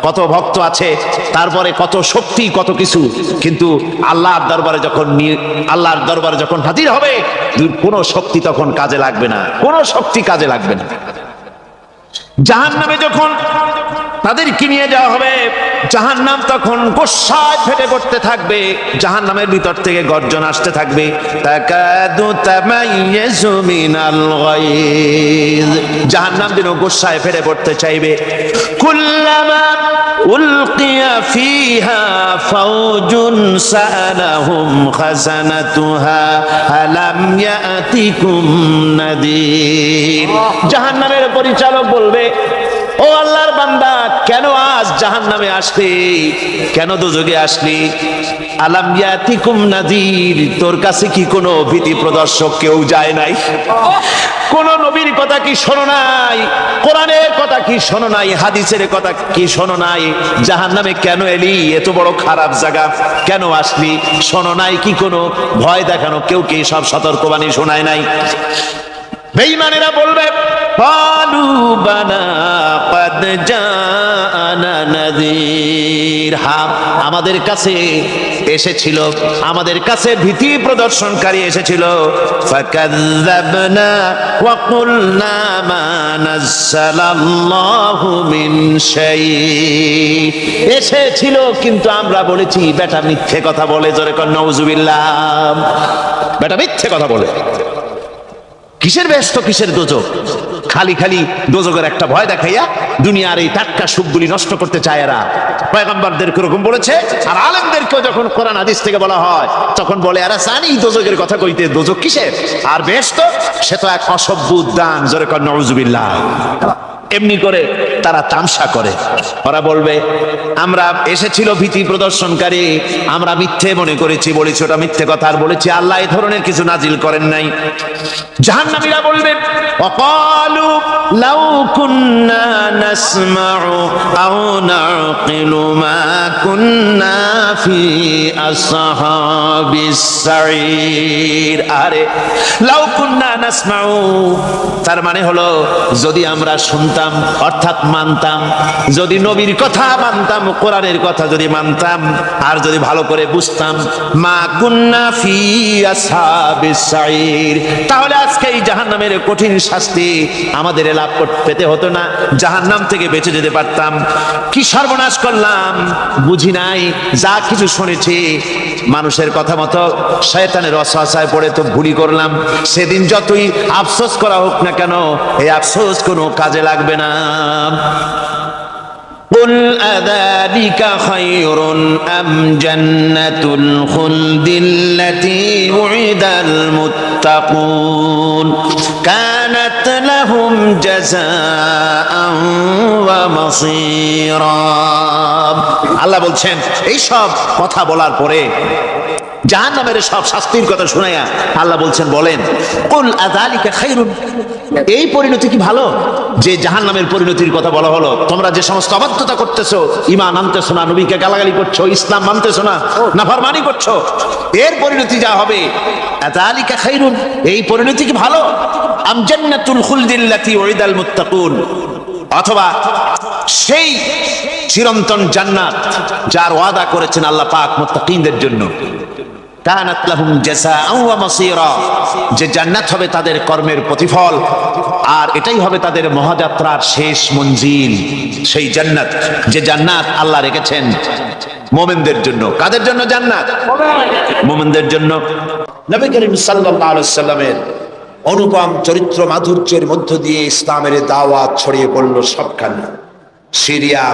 কত ভক্ত আছে, তারপরে কত শক্তি, কত কিছু, কিন্তু আল্লাহর দরবারে যখন হাজির হবে, কোনো শক্তি তখন কাজে লাগবে না, কোনো শক্তি কাজে লাগবে না। জাহান্নামে যখন তাদেরকে নিয়ে যাওয়া হবে, জাহান্নাম তখন গোসায় ফেটে পড়তে থাকবে, জাহান্নামের ভিতর থেকে গর্জন আসতে থাকবে, তাকাদু তামাইয়াজু মিনাল গায়জ, জাহান্নাম যেন গোসায় ফেটে পড়তে চাইবে। কুল্লামা উলকিয়া ফিহা ফাওজুন সাআলাহুম খাজানাতুহা আলাম ইয়াতিকুম নাদির, জাহান্নামের পরিচালক বলবে ও আল্লাহর বান্দা, কেন আজ জাহান্নামে আসলি, কেন দোজখে আসলি? আলাম ইয়াতিকুম নাদির, তোর কাছে কি কোনো ভীতি প্রদর্শক কেউ যায় নাই? কোন নবীর কথা কি শোনো নাই? কোরআনের কথা কি শোনো নাই? হাদিসের কথা কি শোনো নাই? জাহান্নামে কেন এলি? এত বড় খারাপ জায়গা কেন আসলি? শোনো নাই কি? কোনো ভয় দেখানো কেউ কি সব সতর্কবাণী শোনায় নাই? বেঈমানেরা বলবে ক্বালু বালা ক্বাদ জাআনা নাযীর, হ্যাঁ আমাদের কাছে এসেছিল, আমাদের কাছে ভীতি প্রদর্শনকারী এসেছিল। ফাকাযযাবনা ওয়া কুলনা মা নাযালাল্লাহু মিন শাই। এসেছিল কিন্তু আমরা বলেছি বেটা মিথ্যে কথা বলে, জোরে কর নাউযুবিল্লাহ। বেটা মিথ্যে কথা বলে। কিসের ব্যস্ত, কিসের দোজক? খালি খালি দোজকের একটা ভয় দেখাইয়া দুনিয়ার এই টাটকা সুখগুলি নষ্ট করতে চায় এরা। পয়গম্বরদের এরকম বলেছে, আর আলেমদেরকেও যখন কোরআন হাদিস থেকে বলা হয় তখন বলে এরা জানি দোজকের কথা কইতে, দোজক কিসের? আর ব্যস্ত সে তো এক অসভ্য উদ্যান, জোরে কর নাউযুবিল্লাহ। এমনি করে তারা তামসা করে। ওরা বলবে আমরা এসেছিল ভীতি প্রদর্শনকারী, আমরা মিথ্যে মনে করেছি, বলেছি ওটা মিথ্যে কথা, আর বলেছি আল্লাহ এই ধরনের কিছু নাজিল করেন নাই। জাহান্নামীরা বলবে ওয়াকালু লাউ কুন্না নাসমাউ আও নাকিলু মা কুন্না ফি আসহাবিস সাঈর। আরে লাউ কুন্না নাসমাউ, তার মানে হলো যদি আমরা শুনতাম অর্থাৎ মানতাম, যদি নবীর কথা মানতাম, কোরআনের কথা যদি মানতাম, আর যদি ভালো করে বুঝতাম, মা কুন্না ফি আসহাবিস সাঈর, তাহলে আজকে এই জাহান্নামের কঠিন শাস্তি আমাদের লাভ পেতে হতো না, জাহান্নাম থেকে বেঁচে যেতে পারতাম। কি সর্বনাশ করলাম, বুঝি নাই, যা কিছু শুনেছি মানুষের কথা মতো শয়তানের ওয়াসওয়াসায় পড়ে তো ভুলই করলাম। সেদিন যতই আফসোস করা হোক না কেন, এই আফসোস কোনো কাজে লাগবে না। قل أذلك خير أم جنة الخلد التي وعد المتقون كانت لهم جزاء ومصيرا। আল্লাহ বলছেন এই সব কথা বলার পরে, জাহান্নামের সব শাস্তির কথা শুনাইয়া আল্লাহ বলছেন বলেন কুল আযালিকা খায়রুন, এই পরিণতি কি ভালো যে জাহান্নামের পরিণতির কথা বলা হলো? তোমরা যে সমস্ত অবাধ্যতা করতেছো, ঈমান আনতেছো না, নবীকে গালাগালি করছো, ইসলাম মানতেছো না, নাফরমানি করছো, এর পরিণতি যা হবে আযালিকা খায়রুন, এই পরিণতি কি ভালো? আম জান্নাতুল খুলদিল্লাতী উইদাল মুত্তাকুন, অথবা সেই চিরন্তন জান্নাত যার ওয়াদা করেছেন আল্লাহ পাক মুত্তাকিনদের জন্য। কানাত লাহুম জাযাআন ওয়া মাসীরা, যে জান্নাত হবে তাদের কর্মের প্রতিফল, আর এটাই হবে তাদের মহাযাত্রার শেষ মঞ্জিল। সেই জান্নাত, যে জান্নাত আল্লাহ রেখেছেন মুমিনদের জন্য। কাদের জন্য জান্নাত? মুমিনদের জন্য। নবী করিম সাল্লাল্লাহু আলাইহি সাল্লামের অনুপম চরিত্র মাধুর্যের মধ্য দিয়ে ইসলামের দাওয়াত ছড়িয়ে পড়ল সবখানে। সিরিয়া,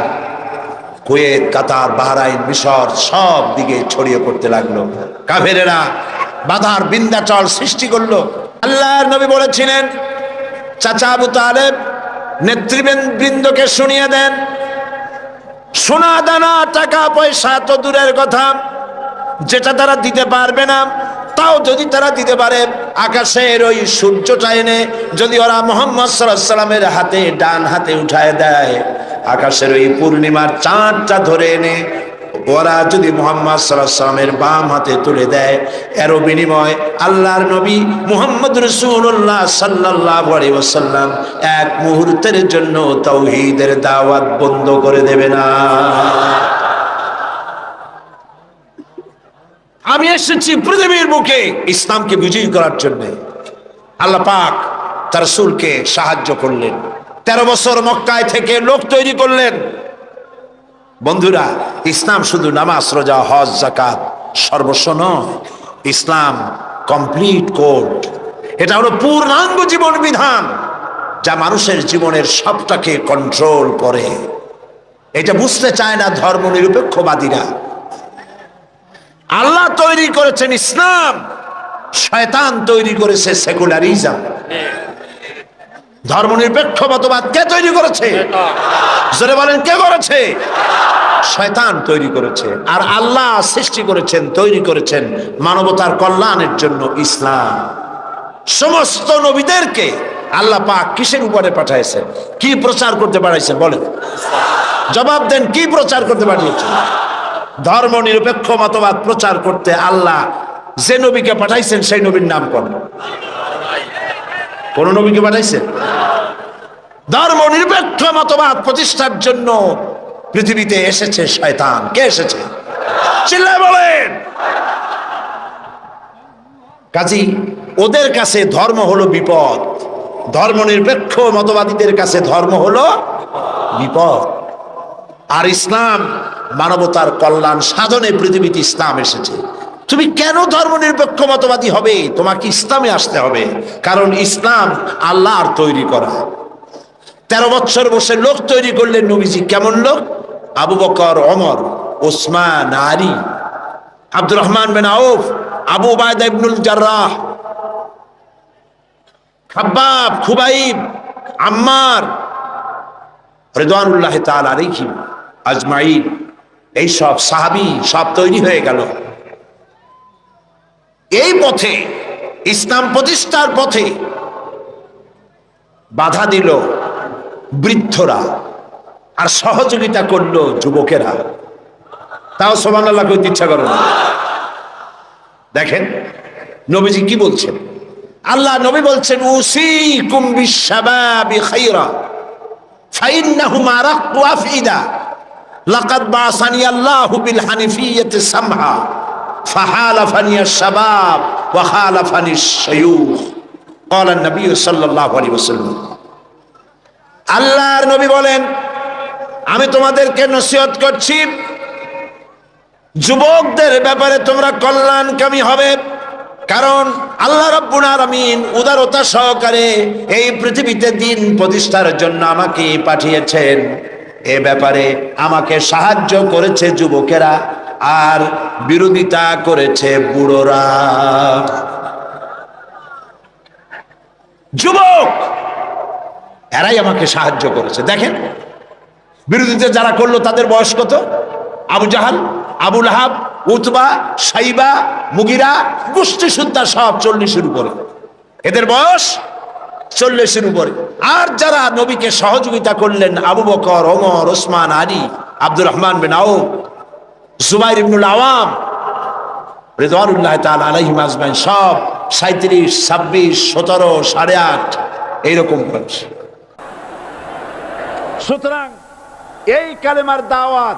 কুয়েত, কাতার, বাহরাইন, মিশর সব দিকে ছড়িয়ে পড়তে লাগলো। কাফেরেরা বাধার বিন্ধ্যাচল সৃষ্টি করলো। আল্লাহর নবী বলেছিলেন চাচা আবু তালেব নেতৃবৃন্দকে শুনিয়ে দেন, সোনা দানা টাকা পয়সা তো দূরের কথা, যেটা তারা দিতে পারবে না, তাও যদি তারা দিতে পারে আকাশের ওই সূর্যটা এনে যদি ওরা মুহাম্মদ সাল্লাল্লাহু আলাইহি সাল্লামের হাতে, ডান হাতে উঠায় দেয়, আকাশের ওই পূর্ণিমার চাঁদটা ধরে এনে ওরা যদি মুহাম্মদ সাল্লাল্লাহু আলাইহি সাল্লামের বাম হাতে তুলে দেয়, এর বিনিময় আল্লাহর নবী মুহাম্মদ রাসূলুল্লাহ সাল্লাল্লাহু আলাইহি ওয়াসাল্লাম এক মুহূর্তের জন্য তাওহীদের দাওয়াত বন্ধ করে দেবে না। আমি এসেছি পৃথিবীর বুকে ইসলামকে বিজয়ী করার জন্য। আল্লাহ পাক তার রাসূলকে সাহায্য করলেন, 13 বছর মক্কায় থেকে লোক তৈরি করলেন। বন্ধুরা, ইসলাম শুধু নামাজ, রোজা, হজ, যাকাত সর্বস্ব নয়, ইসলাম কমপ্লিট কোড। এটা হলো পূর্ণাঙ্গ জীবন বিধান যা মানুষের জীবনের সবটাকে কন্ট্রোল করে। এটা বুঝতে চায় না ধর্ম নিরপেক্ষবাদীরা। আল্লাহ তৈরি করেছেন ইসলাম, শয়তান তৈরি করেছে সেকুলারিজম। ধর্মনিরপেক্ষ মতবাদ কে তৈরি করেছে? জোরে বলেন, কে করেছে? শয়তান তৈরি করেছে। আর আল্লাহ সৃষ্টি করেছেন, তৈরি করেছেন মানবতার কল্যাণের জন্য ইসলাম। সমস্ত নবীদেরকে আল্লাহ পাক কিসের উপরে পাঠাইছেন? কি প্রচার করতে পাঠাইছেন? বলেন, জবাব দেন, কি প্রচার করতে পাঠিয়েছেন? ধর্ম নিরপেক্ষ মতবাদ প্রচার করতে আল্লাহ যে নবীকে পাঠাইছেন সেই নবীর নাম কোন? কোন নবীকে পাঠাইছেন? ধর্ম নিরপেক্ষ মতবাদ প্রতিষ্ঠার জন্য পৃথিবীতে এসেছে শয়তান। কে এসেছে? চিল্লায় বলেন। কাজী ওদের কাছে ধর্ম হলো বিপদ, ধর্মনিরপেক্ষ মতবাদীদের কাছে ধর্ম হলো বিপদ। আর ইসলাম মানবতার কল্যাণ সাধনে পৃথিবীতে ইসলাম এসেছে। তুমি কেন ধর্মনিরপেক্ষ মতবাদী হবে? তোমাকে ইসলামে আসতে হবে, কারণ ইসলাম আল্লাহর তৈরি করা। 13 বছর বসে লোক তৈরি করলেন নবীজি। কেমন লোক? আবু বকর, ওমর, ওসমান, আলী, আব্দুর রহমান বিন আউফ, আবু উবায়দা ইবনুল জাররাহ, খাব্বাব, খুবাইব, আম্মার রিদওয়ানুল্লাহি তাআলা আলাইহিম আজমাইন। এই সব সাহাবী সব তৈরি হয়ে গেল। এই পথে, ইসলাম প্রতিষ্ঠার পথে বাধা দিল বৃদ্ধরা, আর সহযোগিতা করলো যুবকেরা। তাও সুবহানাল্লাহ কইতে ইচ্ছা করে না। দেখেন নবীজি কি বলছেন। আল্লাহ নবী বলছেন, উসিকুম বিশ-শাবাবি খায়রা ফাইন্নাহুম আরাক্কু আফইদা লাকাদ বাসানি আল্লাহু বিল হানিফিয়্যাতি সামহা ফাহালাফানি আশ-শাবাব ওয়া খালাফানি আশ-শায়ুখ। ক্বালা an-নবী সাল্লাল্লাহু আলাইহি ওয়াসাল্লাম। আল্লাহর নবী বলেন, আমি তোমাদেরকে নসিহত করছি, যুবকদের ব্যাপারে তোমরা কল্যাণকামী হবে, কারণ আল্লাহ রাব্বুল আলামিন উদারতা সহকারে এই পৃথিবীতে দ্বীন প্রতিষ্ঠার জন্য আমাকে পাঠিয়েছেন। এ ব্যাপারে আমাকে সাহায্য করেছে যুবকেরা, আর বিরোধিতা করেছে বুড়োরা। যুবক এরাই আমাকে সাহায্য করেছে। দেখেন বিরোধিতা যারা করলো তাদের বয়স কত? আবু জাহাল, আবু লাহাব, উতবা, সাইবা, মুগিরা, গোষ্ঠী সুদ্ধা সব 40-এর উপরে। এদের বয়স 40-এর উপরে। আর যারা নবীকে সহযোগিতা করলেন, আবু বকর, ওমর, ওসমান, আলী, আব্দুর রহমান বিন আউফ, জুবাইর ইবনুল আওয়াম রিদওয়ানুল্লাহি তাআলা আলাইহিম আজমাইন, সব 37, 26, 17, 8.5 এইরকম বয়স। সুতরাং এই কালেমার দাওয়াত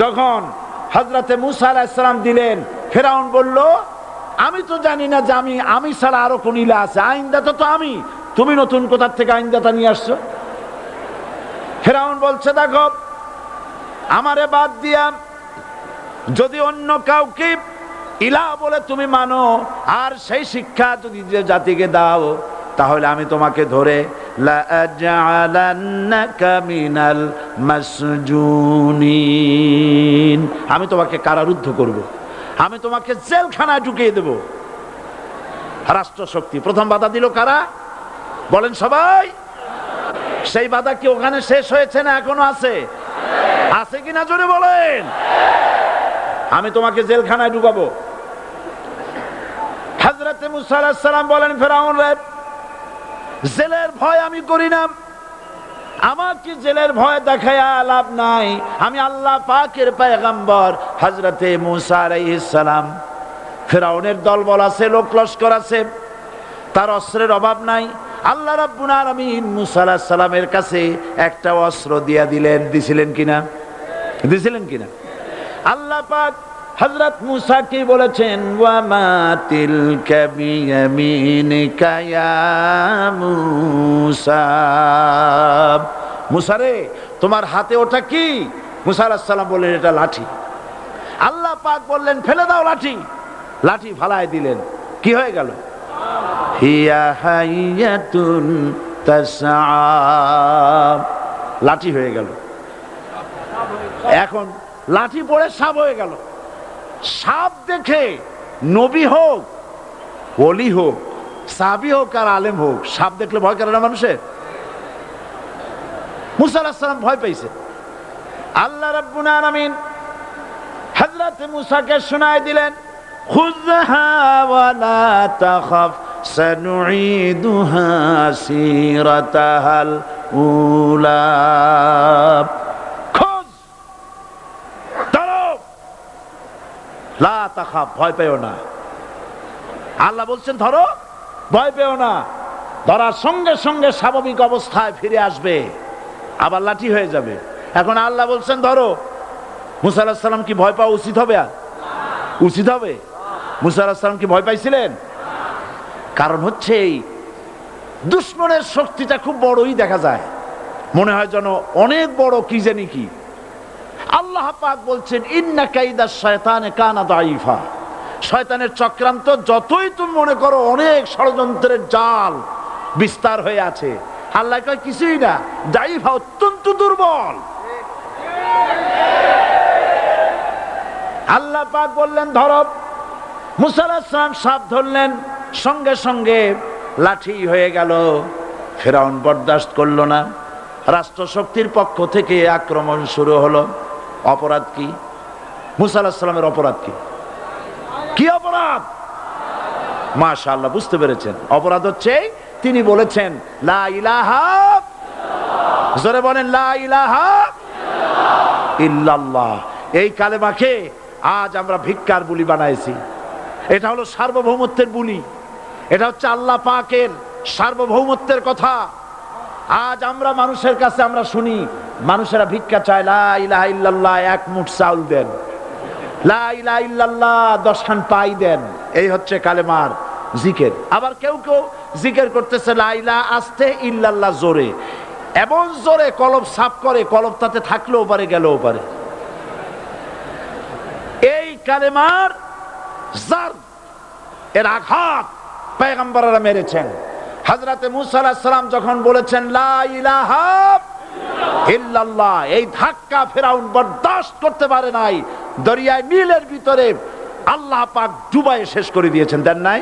যখন হযরতে মুসা আলাইহিস সালাম দিলেন, ফেরাউন বলল, আমি তো জানি না যে আমি ছাড়া আরো কোন ইলা আছে, আইনদাতা তো আমি, তুমি নতুন কোথা থেকে আইনদাতা নিয়ে আসছো? ফেরাউন বলছে, দেখো আমারে বাদ দিয়া যদি অন্য কাউকে ইলা বলে তুমি মানো, আর সেই শিক্ষা যদি যে জাতিকে দাও, তাহলে আমি তোমাকে ধরে লাআজআলান্নাকা মিনাল মাসজুনিন, আমি তোমাকে কারারুদ্ধ করব, আমি তোমাকে জেলখানায় ঢুকিয়ে দেব। রাষ্ট্রশক্তি প্রথম বাধা দিল কারা? বলেন সবাই। সেই বাধা কি ওখানে শেষ হয়েছে না এখনো আছে? আছে কিনা জোরে বলেন। আমি তোমাকে জেলখানায় ঢুকাবো। হযরতে মুসা আলাইহিস সালাম বলেন, ফেরাউন রে, জেলের ভয় আমি করি না, আমাকে জেলের ভয় দেখায়া লাভ নাই, আমি আল্লাহ পাকের পয়গম্বর হযরতে মুসা আলাইহিস সালাম। ফেরাউনের দলবল আছে, লোক লস্কর আছে, তার অস্ত্রের অভাব নাই। আল্লাহ রাব্বুল আলামিন মুসা আলাইহিস সালামের কাছে একটা অস্ত্র দিয়া দিলেন। দিছিলেন কিনা? দিছিলেন কিনা? আল্লাহ পাক হযরত মুসা কি বলেছেন, ওয়া মা তিলকা বিয়ামিনিকা ইয়া মুসা, মুসা রে তোমার হাতে ওটা কি? মুসা আলাইহিস সালাম বললেন, এটা লাঠি। আল্লাহ পাক বললেন, ফেলে দাও লাঠি। লাঠি ফালায় দিলেন, কি হয়ে গেল? হিয়া হাইয়াতুন তাসআ, লাঠি হয়ে গেল। এখন লাঠি পড়ে সাপ হয়ে গেল। সাপ দেখে নবী হোক, ওলি হোক, সাহাবী হোক আর আলেম হোক, সাপ দেখলে ভয় করে না মানুষের? মুসা আলাইহিস সালাম ভয় পাইছে। আল্লাহ রাব্বুল আলামিন হযরত মুসাকে শোনায় দিলেন, খুযহা ওয়া লা তাখাফ সানুঈদুহা সিরাতাহাল উলা, লা তাখাফ, ভয় পেও না। আল্লাহ বলছেন ধরো, ভয় পেও না। ধরার সঙ্গে সঙ্গে স্বাভাবিক অবস্থায় ফিরে আসবে, আবার লাঠি হয়ে যাবে। এখন আল্লাহ বলছেন ধরো। মুসা আলাইহিস সালাম কি ভয় পাওয়া উচিত হবে? উচিত হবে? মুসা আলাইহিস সালাম কি ভয় পাইছিলেন? কারণ হচ্ছে এই দুশ্মনের শক্তিটা খুব বড়ই দেখা যায়, মনে হয় যেন অনেক বড়, কি জানি কি। আল্লাহ পাক বলছেন ইন্না কাইদা শয়তানে কানা দাইফা, শয়তানের চক্রান্ত যতই তুমি মনে করো অনেক ষড়যন্ত্রের জাল বিস্তার হয়ে আছে, আল্লাহ কয় কিছুই না, দাইফা অত্যন্ত দুর্বল। আল্লাহ পাক বললেন ধরো, মুসা আলাইহিস সালাম সাপ ধরলেন, সঙ্গে সঙ্গে লাঠি হয়ে গেল। ফেরাউন বরদাস্ত করলো না, রাষ্ট্রশক্তির পক্ষ থেকে আক্রমণ শুরু হলো। অপরাধ কি? মুসা আলাইহিস সালামের অপরাধ কি? কি অপরাধ? মাশাআল্লাহ, বুঝতে পেরেছেন। অপরাধ হচ্ছে তিনি বলেছেন লা ইলাহা, জোরে বলেন লা ইলাহা ইল্লাল্লাহ। এই কালেমাকে আজ আমরা ভিক্ষার বুলি বানাইছি। এটা হলো সার্বভৌমত্বের বুলি, এটা হচ্ছে আল্লাহ পাকের সার্বভৌমত্বের কথা। আজ আমরা মানুষের কাছে আমরা শুনি, মানুষেরা ভিক্ষা চায়, লা ইলাহা ইল্লাল্লাহ, এক মুঠ চাউল দেন, লা ইলাহা ইল্লাল্লাহ 10 খান পাই দেন। এই হচ্ছে কালেমার জিকির। আবার কেউ কেউ জিকির করতেছে লা ইলাহা আস্তে, ইল্লাল্লাহ জোরে, এমন জোরে কলব সাফ করে, কলব তাতে থাকলেও পারে গেলেও পারে। এই কালেমার জার, এর আঘাত পয়গম্বররা মেরেছেন। হযরতে মুসা আলাইহিস সালাম যখন বলেছেন লা ইলাহা ইল্লাল্লাহ, এই ধাক্কা ফেরাউন বরদাস্ত করতে পারে নাই। দরিয়ায় নীলের ভিতরে আল্লাহ পাক ডুবাইয়ে শেষ করে দিয়েছেন, দেন নাই?